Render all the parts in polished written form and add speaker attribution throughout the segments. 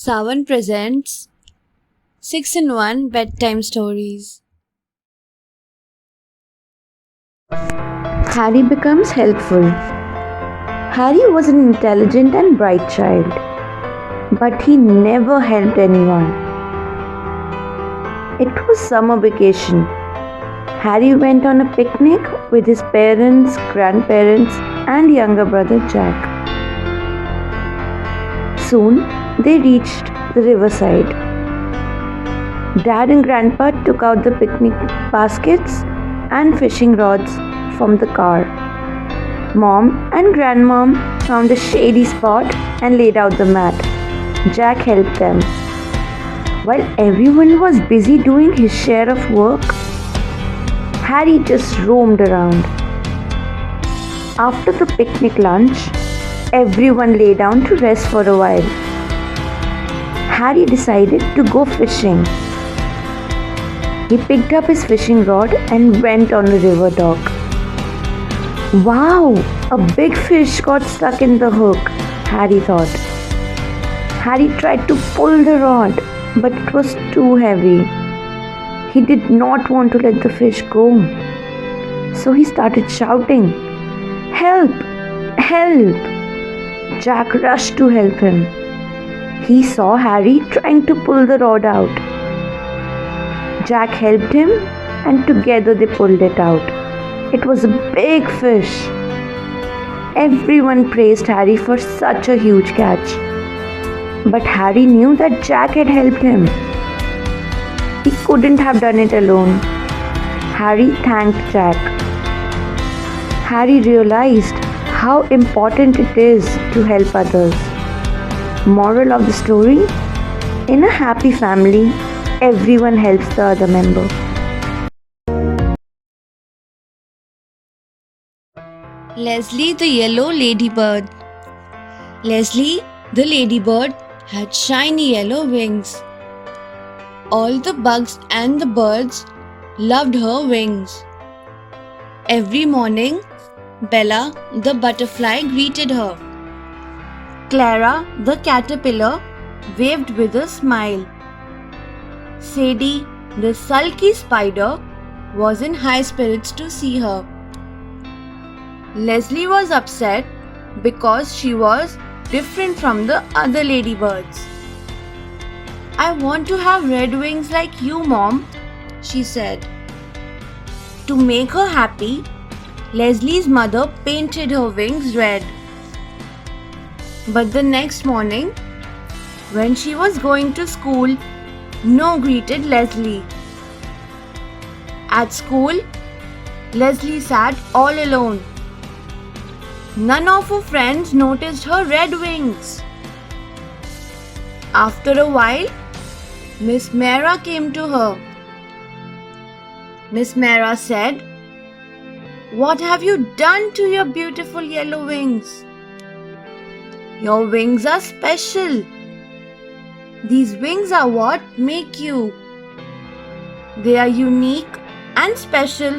Speaker 1: Savan presents 6 in 1 Bedtime Stories.
Speaker 2: Harry becomes helpful. Harry was an intelligent and bright child, but he never helped anyone. It was summer vacation. Harry went on a picnic with his parents, grandparents, and younger brother Jack. Soon they reached the riverside. Dad and Grandpa took out the picnic baskets and fishing rods from the car. Mom and Grandmom found a shady spot and laid out the mat. Jack helped them. While everyone was busy doing his share of work, Harry just roamed around. After the picnic lunch, everyone lay down to rest for a while. Harry decided to go fishing. He picked up his fishing rod and went on a river dock. Wow, a big fish got stuck in the hook, Harry thought. Harry tried to pull the rod, but it was too heavy. He did not want to let the fish go. So he started shouting, "Help! Help!" Jack rushed to help him. He saw Harry trying to pull the rod out. Jack helped him and together they pulled it out. It was a big fish. Everyone praised Harry for such a huge catch. But Harry knew that Jack had helped him. He couldn't have done it alone. Harry thanked Jack. Harry realized how important it is to help others. Moral of the story: in a happy family, everyone helps the other member.
Speaker 1: Leslie the Yellow Ladybird. Leslie the ladybird had shiny yellow wings. All the bugs and the birds loved her wings. Every morning, Bella the butterfly greeted her. Clara the caterpillar waved with a smile. Sadie the sulky spider was in high spirits to see her. Leslie was upset because she was different from the other ladybirds. "I want to have red wings like you, Mom," she said. To make her happy, Leslie's mother painted her wings red. But the next morning, when she was going to school, no greeted Leslie. At school, Leslie sat all alone. None of her friends noticed her red wings. After a while, Miss Mara came to her. Miss Mara said, "What have you done to your beautiful yellow wings? Your wings are special. These wings are what make you. They are unique and special,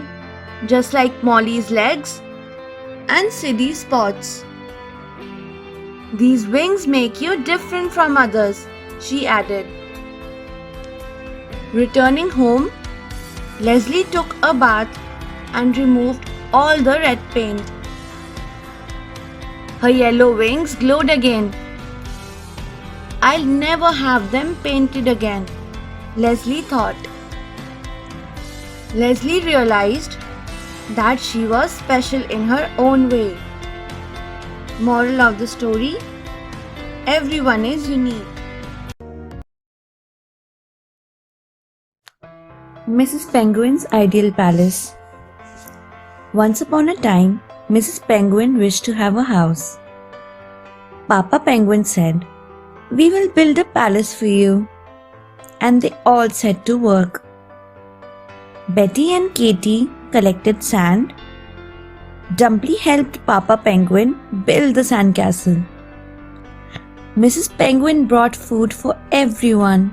Speaker 1: just like Molly's legs and Siddy's spots. These wings make you different from others," she added. Returning home, Leslie took a bath and removed all the red paint. Her yellow wings glowed again. "I'll never have them painted again," Leslie thought. Leslie realized that she was special in her own way. Moral of the story: everyone is unique.
Speaker 2: Mrs. Penguin's Ideal Palace. Once upon a time, Mrs. Penguin wished to have a house. Papa Penguin said, "We will build a palace for you." And they all set to work. Betty and Katie collected sand. Dumpy helped Papa Penguin build the sandcastle. Mrs. Penguin brought food for everyone.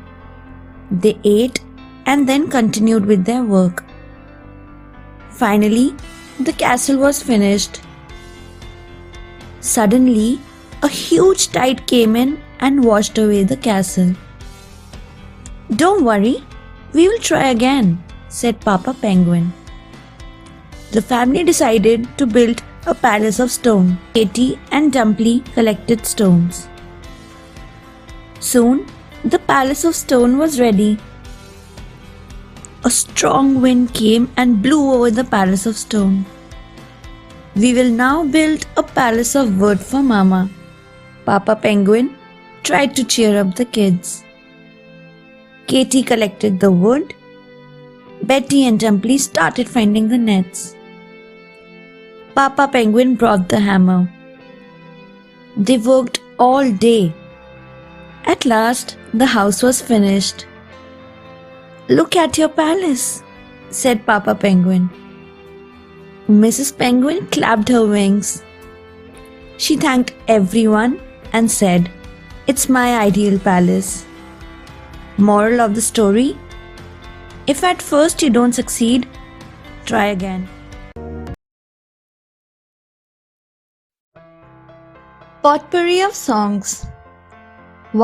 Speaker 2: They ate and then continued with their work. Finally, the castle was finished. Suddenly, a huge tide came in and washed away the castle. "Don't worry, we will try again," said Papa Penguin. The family decided to build a palace of stone. Katy and Dumply collected stones. Soon, the palace of stone was ready. A strong wind came and blew over the palace of stone. "We will now build a palace of wood for Mama," Papa Penguin tried to cheer up the kids. Katy collected the wood. Betty and Dumply started finding the nets. Papa Penguin brought the hammer. They worked all day. At last, the house was finished. "Look at your palace," said Papa Penguin. Mrs. Penguin clapped her wings. She thanked everyone and said, "It's my ideal palace." Moral of the story: if at first you don't succeed, try again.
Speaker 1: Potpourri of songs.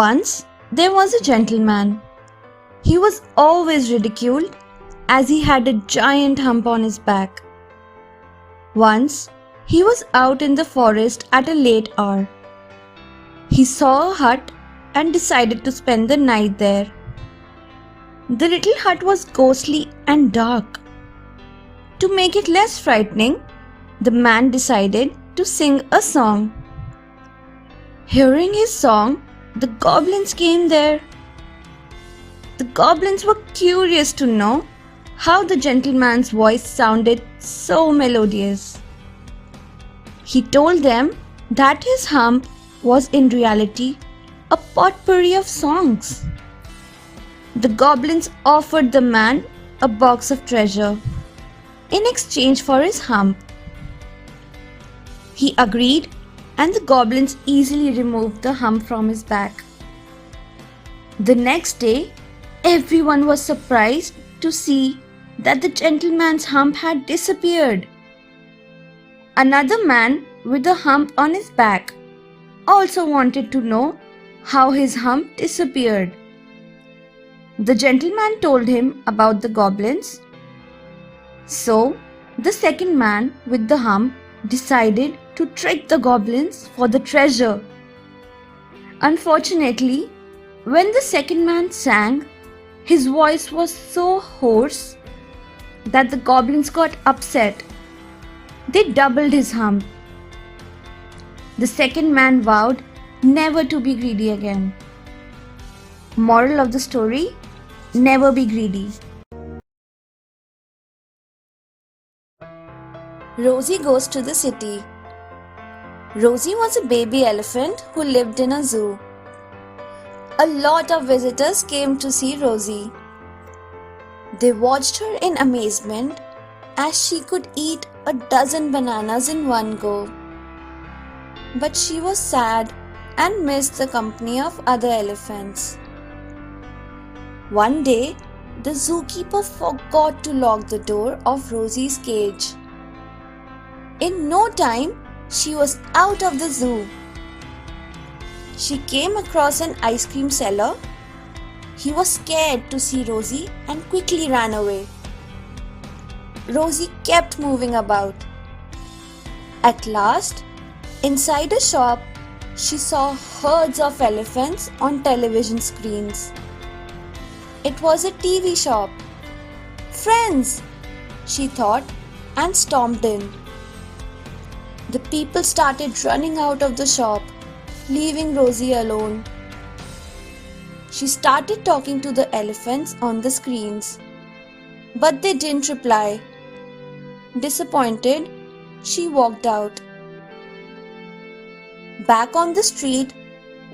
Speaker 1: Once there was a gentleman. He was always ridiculed as he had a giant hump on his back. Once he was out in the forest at a late hour. He saw a hut and decided to spend the night there. The little hut was ghostly and dark. To make it less frightening, the man decided to sing a song. Hearing his song, the goblins came there. The goblins were curious to know how the gentleman's voice sounded so melodious. He told them that his hump was in reality a potpourri of songs. The goblins offered the man a box of treasure in exchange for his hump. He agreed, and the goblins easily removed the hump from his back. The next day, everyone was surprised to see that the gentleman's hump had disappeared. Another man with a hump on his back also wanted to know how his hump disappeared. The gentleman told him about the goblins. So, the second man with the hump decided to trick the goblins for the treasure. Unfortunately, when the second man sang, his voice was so hoarse that the goblins got upset. They doubled his hump. The second man vowed never to be greedy again. Moral of the story: never be greedy. Rosie goes to the city. Rosie was a baby elephant who lived in a zoo. A lot of visitors came to see Rosie. They watched her in amazement as she could eat a dozen bananas in one go. But she was sad and missed the company of other elephants. One day, the zookeeper forgot to lock the door of Rosie's cage. In no time, she was out of the zoo. She came across an ice cream seller. He was scared to see Rosie and quickly ran away. Rosie kept moving about. At last, inside a shop, she saw herds of elephants on television screens. It was a TV shop. "Friends," she thought, and stormed in. The people started running out of the shop, leaving Rosie alone. She started talking to the elephants on the screens, but they didn't reply. Disappointed, she walked out. Back on the street,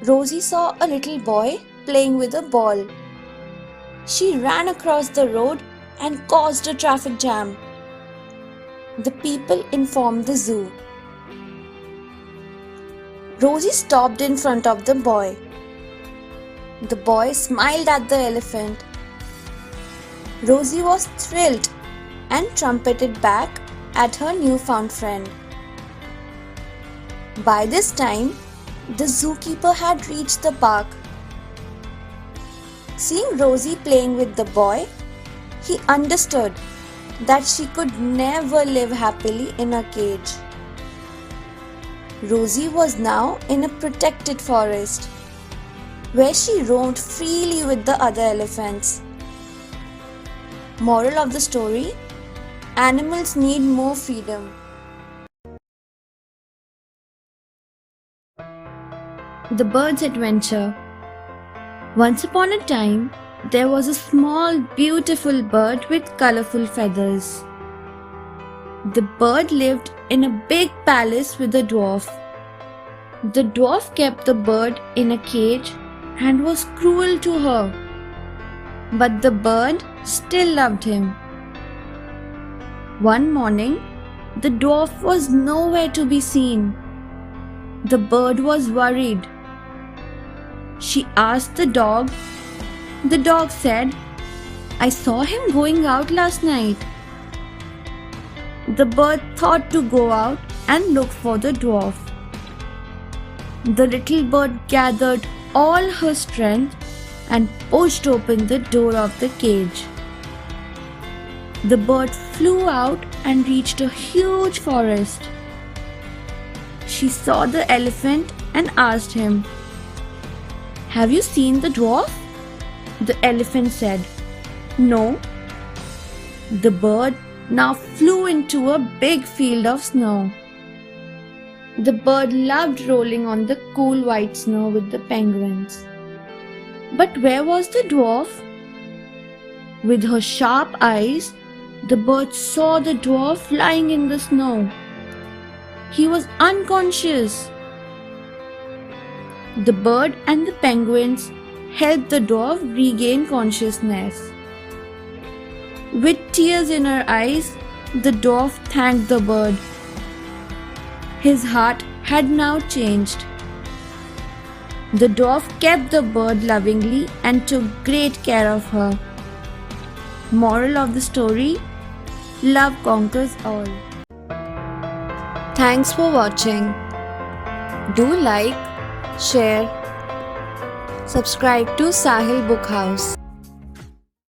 Speaker 1: Rosie saw a little boy playing with a ball. She ran across the road and caused a traffic jam. The people informed the zoo. Rosie stopped in front of the boy. The boy smiled at the elephant. Rosie was thrilled and trumpeted back at her newfound friend. By this time, The zookeeper had reached the park. Seeing Rosie playing with the boy, he understood that she could never live happily in a cage. Rosie was now in a protected forest, where she roamed freely with the other elephants. Moral of the story: animals need more freedom. The Bird's Adventure. Once upon a time, there was a small, beautiful bird with colorful feathers. The bird lived in a big palace with a dwarf. The dwarf kept the bird in a cage and was cruel to her. But the bird still loved him. One morning, the dwarf was nowhere to be seen. The bird was worried. She asked the dog. The dog said, "I saw him going out last night." The bird thought to go out and look for the dwarf. The little bird gathered all her strength and pushed open the door of the cage. The bird flew out and reached a huge forest. She saw the elephant and asked him, "Have you seen the dwarf?" The elephant said, "No." The bird now flew into a big field of snow. The bird loved rolling on the cool white snow with the penguins. But where was the dwarf? With her sharp eyes, the bird saw the dwarf lying in the snow. He was unconscious. The bird and the penguins helped the dwarf regain consciousness. With tears in her eyes, the dwarf thanked the bird. His heart had now changed. The dwarf kept the bird lovingly and took great care of her. Moral of the story: love conquers all. Thanks for watching. Do like, share, subscribe to Sahil Book House.